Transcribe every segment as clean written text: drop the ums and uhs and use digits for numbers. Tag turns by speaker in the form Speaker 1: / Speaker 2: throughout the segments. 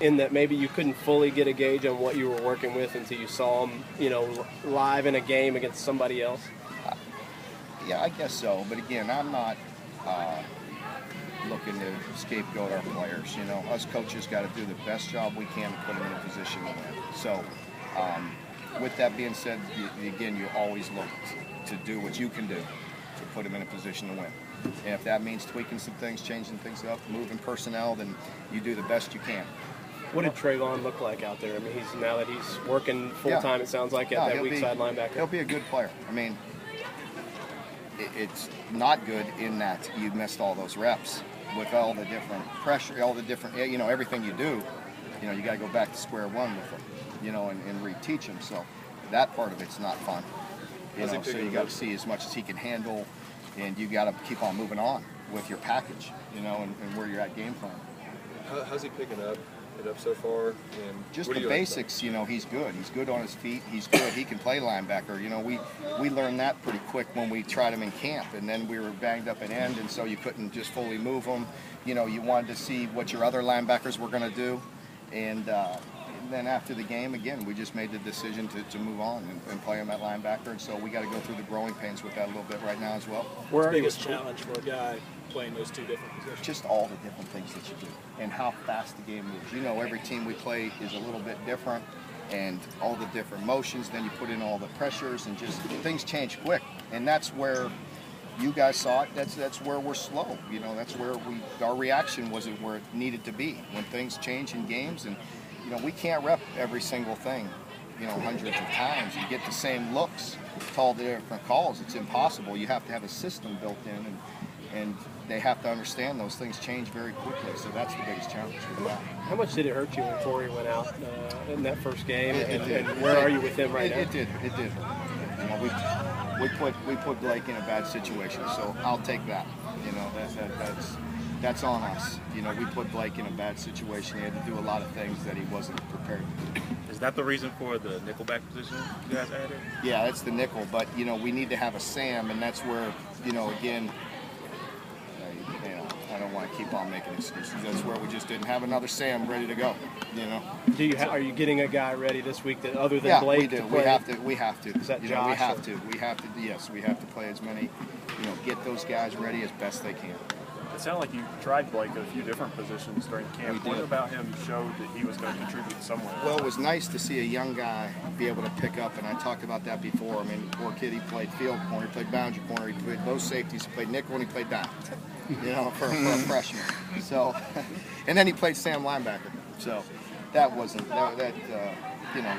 Speaker 1: in that maybe you couldn't fully get a gauge on what you were working with until you saw him, live in a game against somebody else?
Speaker 2: Yeah, I guess so. But again, I'm not looking to scapegoat our players. Us coaches got to do the best job we can to put them in a position to win. So, with that being said, again, you always look to do what you can do to put them in a position to win. And if that means tweaking some things, changing things up, moving personnel, then you do the best you can.
Speaker 1: What did TraVaughn look like out there? I mean, now that he's working full-time, it sounds like, at that weak side linebacker.
Speaker 2: He'll be a good player. I mean, it's not good in that you missed all those reps with all the different pressure, all the different, everything you do. You got to go back to square one with them, and reteach them. So that part of it's not fun. So you got to see as much as he can handle, and you got to keep on moving on with your package, and where you're at game plan.
Speaker 3: How's he picking it up so far? And
Speaker 2: just the basics, he's good. He's good on his feet. He's good. He can play linebacker. We learned that pretty quick when we tried him in camp, and then we were banged up at end, and so you couldn't just fully move him. You wanted to see what your other linebackers were going to do, and then after the game, again, we just made the decision to move on and play him at linebacker, and so we got to go through the growing pains with that a little bit right now as well.
Speaker 4: What's the biggest challenge for a guy playing those two different positions?
Speaker 2: Just all the different things that you do and how fast the game moves. Every team we play is a little bit different, and all the different motions, then you put in all the pressures, and just things change quick, and that's where you guys saw it. That's where we're slow. That's where our reaction wasn't where it needed to be when things change in games, and we can't rep every single thing, hundreds of times. You get the same looks to all the different calls. It's impossible. You have to have a system built in, and they have to understand those things change very quickly. So that's the biggest challenge with that.
Speaker 1: How much did it hurt you when Corey went out in that first game? And where are you with him right now?
Speaker 2: It did. We put Blake in a bad situation, so I'll take that. That's on us. We put Blake in a bad situation. He had to do a lot of things that he wasn't prepared to do.
Speaker 5: Is that the reason for the nickelback position you guys added?
Speaker 2: Yeah, that's the nickel. But we need to have a Sam, and that's where again. I don't want to keep on making excuses. That's where we just didn't have another Sam ready to go.
Speaker 1: Are you getting a guy ready this week that other than Blake?
Speaker 2: Yeah, we do. We have to.
Speaker 1: Is that Josh?
Speaker 2: We have to. Yes, we have to play as many. Get those guys ready as best they can.
Speaker 4: It sounded like you tried Blake at a few different positions during camp. What about him showed that he was going to contribute somewhere?
Speaker 2: Well, it was nice to see a young guy be able to pick up, and I talked about that before. I mean, poor kid, he played field corner, he played boundary corner, he played both safeties, he played nickel, and he played dime. For a freshman. So, and then he played Sam linebacker. So, that wasn't that.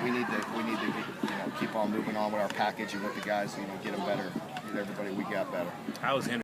Speaker 2: We need to keep on moving on with our package and with the guys. Get them better. Get everybody we got better.
Speaker 5: How is Henry?